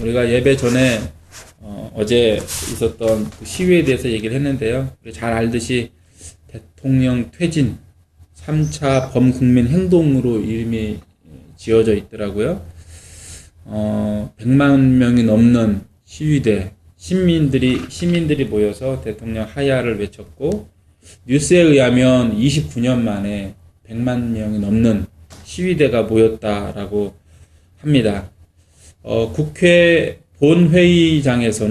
우리가 예배 전에 어제 있었던 그 시위에 대해서 얘기를 했는데요. 잘 알듯이 대통령 퇴진 3차 범국민 행동으로 이름이 지어져 있더라고요. 100만 명이 넘는 시위대, 시민들이 모여서 대통령 하야를 외쳤고, 뉴스에 의하면 29년 만에 100만 명이 넘는 시위대가 모였다라고 합니다. 국회 본회의에서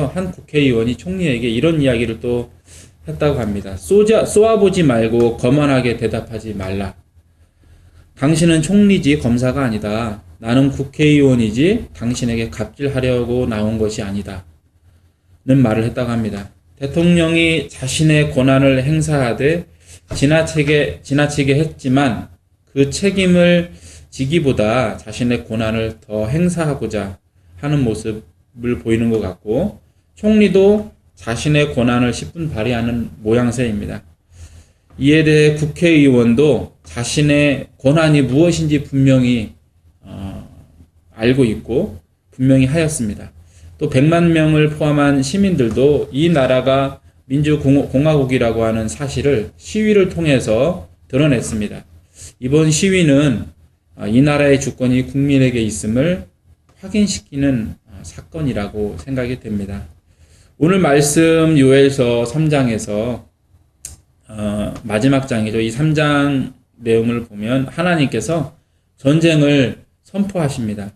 한 국회의원이 총리에게 이런 이야기를 또 했다고 합니다. 쏘아보지 말고 거만하게 대답하지 말라. 당신은 총리지 검사가 아니다. 나는 국회의원이지 당신에게 갑질하려고 나온 것이 아니다. 는 말을 했다고 합니다. 대통령이 자신의 권한을 행사하되 지나치게 했지만 그 책임을 지기보다 자신의 권한을 더 행사하고자 하는 모습을 보이는 것 같고, 총리도 자신의 권한을 10분 발휘하는 모양새입니다. 이에 대해 국회의원도 자신의 권한이 무엇인지 분명히 알고 있고 분명히 하였습니다. 또 100만 명을 포함한 시민들도 이 나라가 민주공화국이라고 하는 사실을 시위를 통해서 드러냈습니다. 이번 시위는 이 나라의 주권이 국민에게 있음을 확인시키는 사건이라고 생각이 됩니다. 오늘 말씀 요엘서 3장에서 마지막 장이죠. 이 3장 내용을 보면 하나님께서 전쟁을 선포하십니다.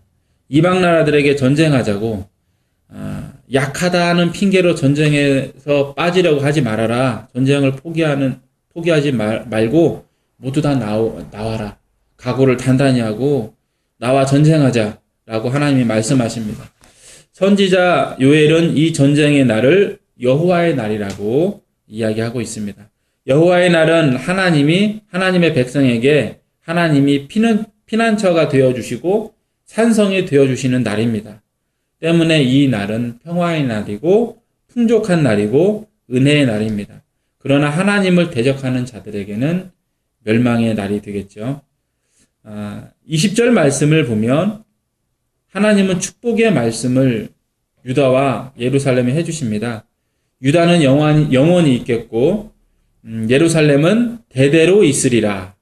이방 나라들에게 전쟁하자고, 약하다는 핑계로 전쟁에서 빠지려고 하지 말아라. 전쟁을 포기하지 말고 모두 다 나와라. 각오를 단단히 하고 나와 전쟁하자라고 하나님이 말씀하십니다. 선지자 요엘은 이 전쟁의 날을 여호와의 날이라고 이야기하고 있습니다. 여호와의 날은 하나님의 백성에게 하나님이 피난처가 되어주시고 산성이 되어주시는 날입니다. 때문에 이 날은 평화의 날이고 풍족한 날이고 은혜의 날입니다. 그러나 하나님을 대적하는 자들에게는 멸망의 날이 되겠죠. 20절 말씀을 보면 하나님은 축복의 말씀을 유다와 예루살렘에 해주십니다. 유다는 영원히 있겠고 예루살렘은 대대로 있으리라.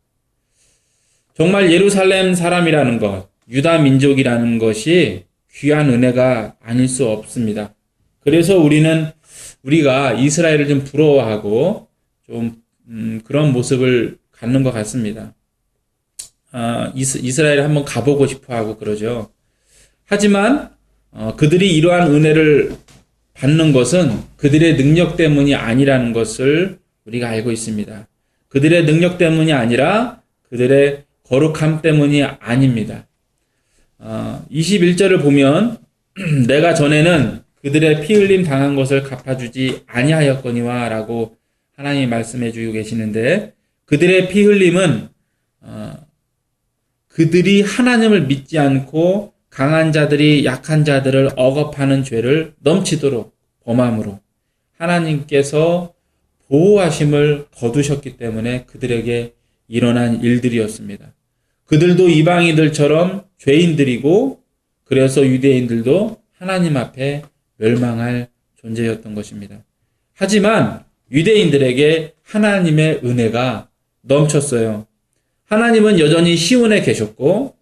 정말 예루살렘 사람이라는 것, 유다 민족이라는 것이 귀한 은혜가 아닐 수 없습니다. 그래서 우리가 이스라엘을 좀 부러워하고 좀 그런 모습을 갖는 것 같습니다. 이스라엘에 한번 가보고 싶어 하고 그러죠. 하지만 그들이 이러한 은혜를 받는 것은 그들의 능력 때문이 아니라는 것을 우리가 알고 있습니다. 그들의 능력 때문이 아니라 그들의 거룩함 때문이 아닙니다. 21절을 보면 내가 전에는 그들의 피 흘림 당한 것을 갚아주지 아니하였거니와 라고 하나님이 말씀해 주고 계시는데, 그들의 피 흘림은 그들이 하나님을 믿지 않고 강한 자들이 약한 자들을 억압하는 죄를 넘치도록 범함으로 하나님께서 보호하심을 거두셨기 때문에 그들에게 일어난 일들이었습니다. 그들도 이방인들처럼 죄인들이고, 그래서 유대인들도 하나님 앞에 멸망할 존재였던 것입니다. 하지만 유대인들에게 하나님의 은혜가 넘쳤어요. 하나님은 여전히 시온에 계셨고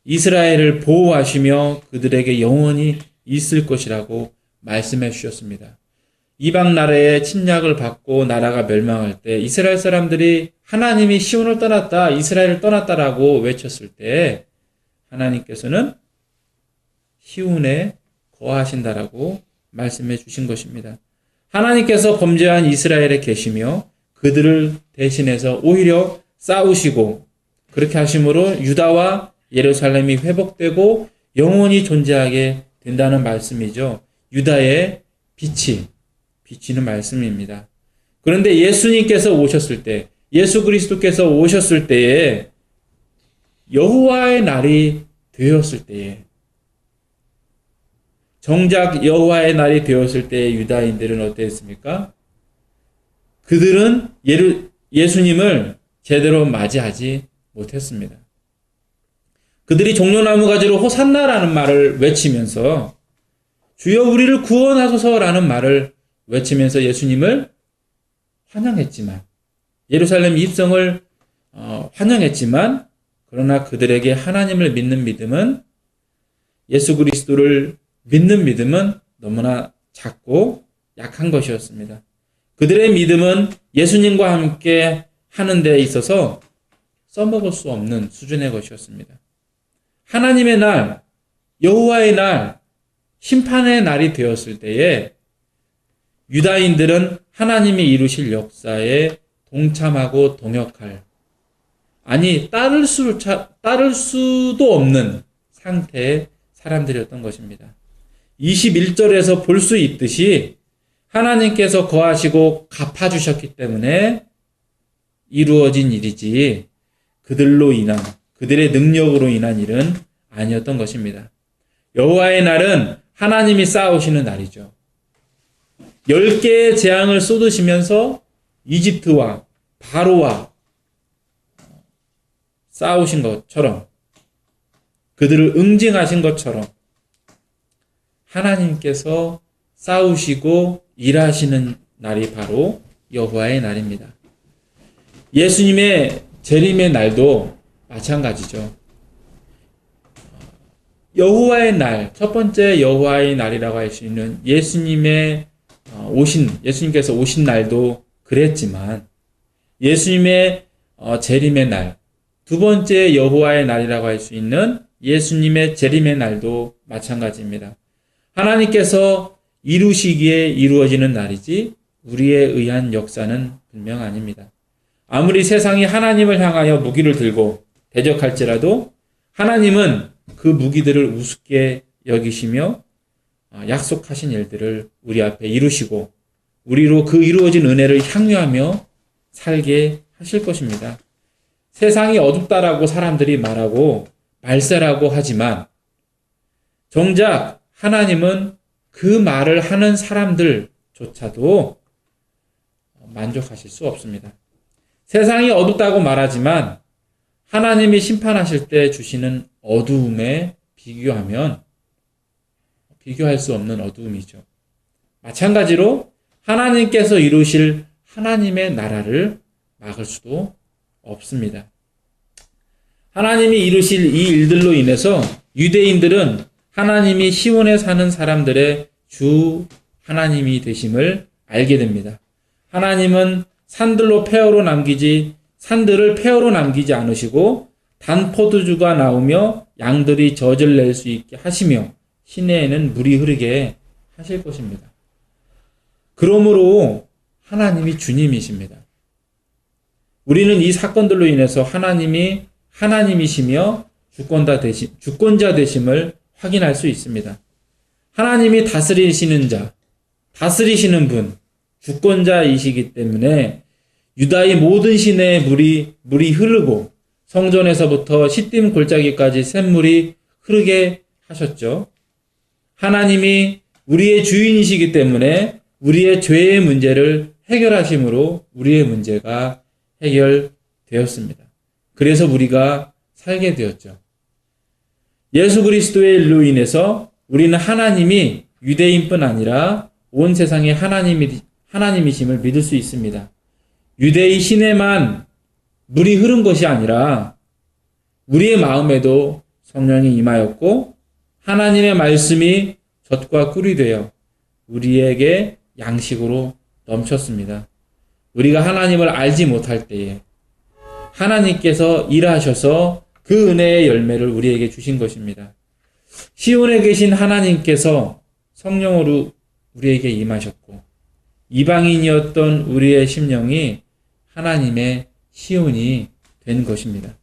이스라엘을 보호하시며 그들에게 영원히 있을 것이라고 말씀해 주셨습니다. 이방 나라의 침략을 받고 나라가 멸망할 때 이스라엘 사람들이 하나님이 시온을 떠났다, 이스라엘을 떠났다라고 외쳤을 때 하나님께서는 시온에 거하신다라고 말씀해 주신 것입니다. 하나님께서 범죄한 이스라엘에 계시며 그들을 대신해서 오히려 싸우시고, 그렇게 하심으로 유다와 예루살렘이 회복되고 영원히 존재하게 된다는 말씀이죠. 유다의 빛이 비치는 말씀입니다. 그런데 예수 그리스도께서 오셨을 때에 여호와의 날이 되었을 때에, 정작 여호와의 날이 되었을 때에 유다인들은 어땠습니까? 그들은 예수님을 제대로 맞이하지 못했습니다. 그들이 종려나무 가지로 호산나라는 말을 외치면서 주여 우리를 구원하소서라는 말을 외치면서 예수님을 환영했지만, 예루살렘 입성을 환영했지만, 그러나 그들에게 하나님을 믿는 믿음은, 예수 그리스도를 믿는 믿음은 너무나 작고 약한 것이었습니다. 그들의 믿음은 예수님과 함께 하는 데 있어서 써먹을 수 없는 수준의 것이었습니다. 하나님의 날, 여호와의 날, 심판의 날이 되었을 때에 유다인들은 하나님이 이루실 역사에 동참하고 동역할, 아니 따를 수도 없는 상태의 사람들이었던 것입니다. 21절에서 볼 수 있듯이 하나님께서 거하시고 갚아주셨기 때문에 이루어진 일이지 그들로 인한, 그들의 능력으로 인한 일은 아니었던 것입니다. 여호와의 날은 하나님이 쌓으시는 날이죠. 10개의 재앙을 쏟으시면서 이집트와 바로와 싸우신 것처럼, 그들을 응징하신 것처럼 하나님께서 싸우시고 일하시는 날이 바로 여호와의 날입니다. 예수님의 재림의 날도 마찬가지죠. 여호와의 날, 첫 번째 여호와의 날이라고 할 수 있는 예수님께서 오신 날도 그랬지만, 예수님의 재림의 날, 두 번째 여호와의 날이라고 할 수 있는 예수님의 재림의 날도 마찬가지입니다. 하나님께서 이루시기에 이루어지는 날이지 우리에 의한 역사는 분명 아닙니다. 아무리 세상이 하나님을 향하여 무기를 들고 대적할지라도 하나님은 그 무기들을 우습게 여기시며 약속하신 일들을 우리 앞에 이루시고 우리로 그 이루어진 은혜를 향유하며 살게 하실 것입니다. 세상이 어둡다라고 사람들이 말하고 말세라고 하지만 정작 하나님은 그 말을 하는 사람들조차도 만족하실 수 없습니다. 세상이 어둡다고 말하지만 하나님이 심판하실 때 주시는 어두움에 비교하면 비교할 수 없는 어두움이죠. 마찬가지로 하나님께서 이루실 하나님의 나라를 막을 수도 없습니다. 하나님이 이루실 이 일들로 인해서 유대인들은 하나님이 시온에 사는 사람들의 주 하나님이 되심을 알게 됩니다. 하나님은 산들을 폐허로 남기지 않으시고 단 포도주가 나오며 양들이 젖을 낼 수 있게 하시며 시내에는 물이 흐르게 하실 것입니다. 그러므로 하나님이 주님이십니다. 우리는 이 사건들로 인해서 하나님이 하나님이시며 주권자 되심을 확인할 수 있습니다. 하나님이 다스리시는 다스리시는 분, 주권자이시기 때문에 유다의 모든 시내에 물이 흐르고 성전에서부터 시딤 골짜기까지 샘물이 흐르게 하셨죠. 하나님이 우리의 주인이시기 때문에 우리의 죄의 문제를 해결하심으로 우리의 문제가 해결되었습니다. 그래서 우리가 살게 되었죠. 예수 그리스도의 일로 인해서 우리는 하나님이 유대인뿐 아니라 온 세상의 하나님이심을 믿을 수 있습니다. 유대의 시내만 물이 흐른 것이 아니라 우리의 마음에도 성령이 임하였고 하나님의 말씀이 젖과 꿀이 되어 우리에게 양식으로 넘쳤습니다. 우리가 하나님을 알지 못할 때에 하나님께서 일하셔서 그 은혜의 열매를 우리에게 주신 것입니다. 시온에 계신 하나님께서 성령으로 우리에게 임하셨고 이방인이었던 우리의 심령이 하나님의 시온이 된 것입니다.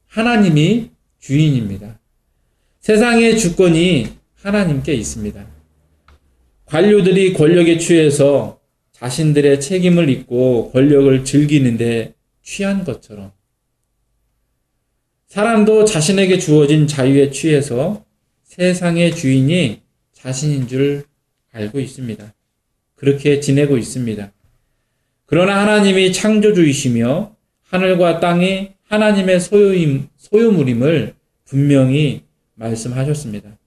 하나님이 주인입니다. 세상의 주권이 하나님께 있습니다. 관료들이 권력에 취해서 자신들의 책임을 잊고 권력을 즐기는데 취한 것처럼 사람도 자신에게 주어진 자유에 취해서 세상의 주인이 자신인 줄 알고 있습니다. 그렇게 지내고 있습니다. 그러나 하나님이 창조주이시며 하늘과 땅이 하나님의 소유물임을 분명히 말씀하셨습니다.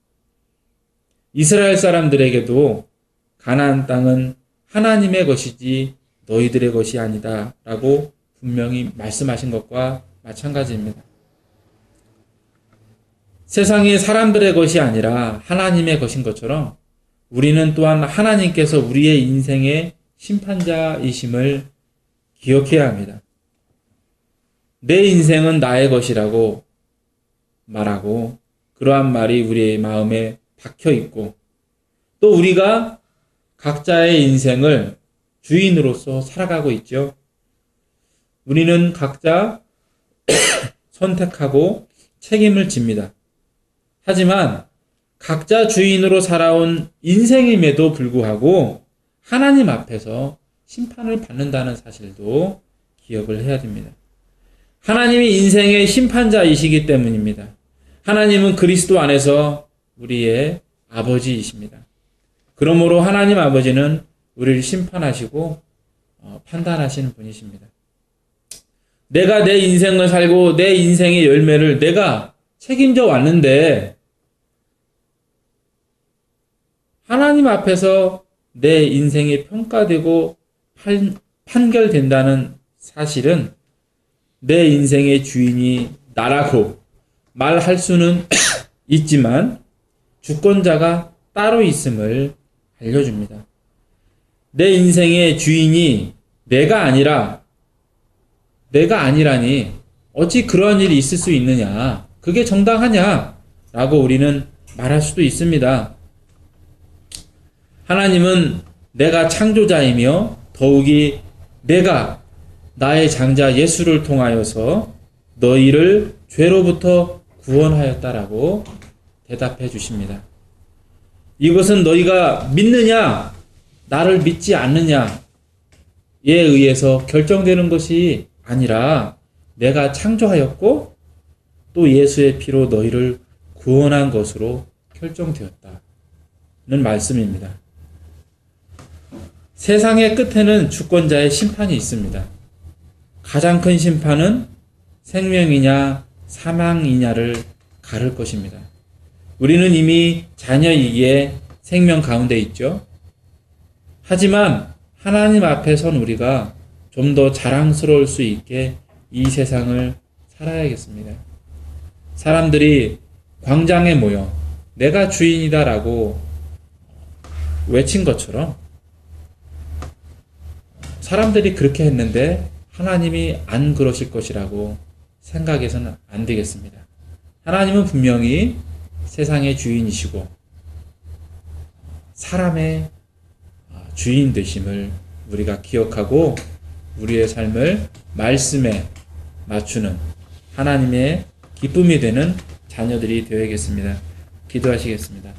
이스라엘 사람들에게도 가나안 땅은 하나님의 것이지 너희들의 것이 아니다 라고 분명히 말씀하신 것과 마찬가지입니다. 세상이 사람들의 것이 아니라 하나님의 것인 것처럼 우리는 또한 하나님께서 우리의 인생의 심판자이심을 기억해야 합니다. 내 인생은 나의 것이라고 말하고 그러한 말이 우리의 마음에 박혀 있고 또 우리가 각자의 인생을 주인으로서 살아가고 있죠. 우리는 각자 선택하고 책임을 집니다. 하지만 각자 주인으로 살아온 인생임에도 불구하고 하나님 앞에서 심판을 받는다는 사실도 기억을 해야 됩니다. 하나님이 인생의 심판자이시기 때문입니다. 하나님은 그리스도 안에서 우리의 아버지이십니다. 그러므로 하나님 아버지는 우리를 심판하시고 판단하시는 분이십니다. 내가 내 인생을 살고 내 인생의 열매를 내가 책임져 왔는데 하나님 앞에서 내 인생이 평가되고 판결된다는 사실은 내 인생의 주인이 나라고 말할 수는 있지만 주권자가 따로 있음을 알려줍니다. 내 인생의 주인이 내가 아니라니 어찌 그러한 일이 있을 수 있느냐? 그게 정당하냐? 라고 우리는 말할 수도 있습니다. 하나님은 내가 창조자이며 더욱이 내가 나의 장자 예수를 통하여서 너희를 죄로부터 구원하였다라고 대답해 주십니다. 이것은 너희가 믿느냐, 나를 믿지 않느냐에 의해서 결정되는 것이 아니라 내가 창조하였고 또 예수의 피로 너희를 구원한 것으로 결정되었다는 말씀입니다. 세상의 끝에는 주권자의 심판이 있습니다. 가장 큰 심판은 생명이냐 사망이냐를 가를 것입니다. 우리는 이미 자녀이기에 생명 가운데 있죠. 하지만 하나님 앞에 선 우리가 좀 더 자랑스러울 수 있게 이 세상을 살아야겠습니다. 사람들이 광장에 모여 내가 주인이다라고 외친 것처럼 사람들이 그렇게 했는데 하나님이 안 그러실 것이라고 생각해서는 안 되겠습니다. 하나님은 분명히 세상의 주인이시고 사람의 주인 되심을 우리가 기억하고 우리의 삶을 말씀에 맞추는 하나님의 기쁨이 되는 자녀들이 되어야겠습니다. 기도하시겠습니다.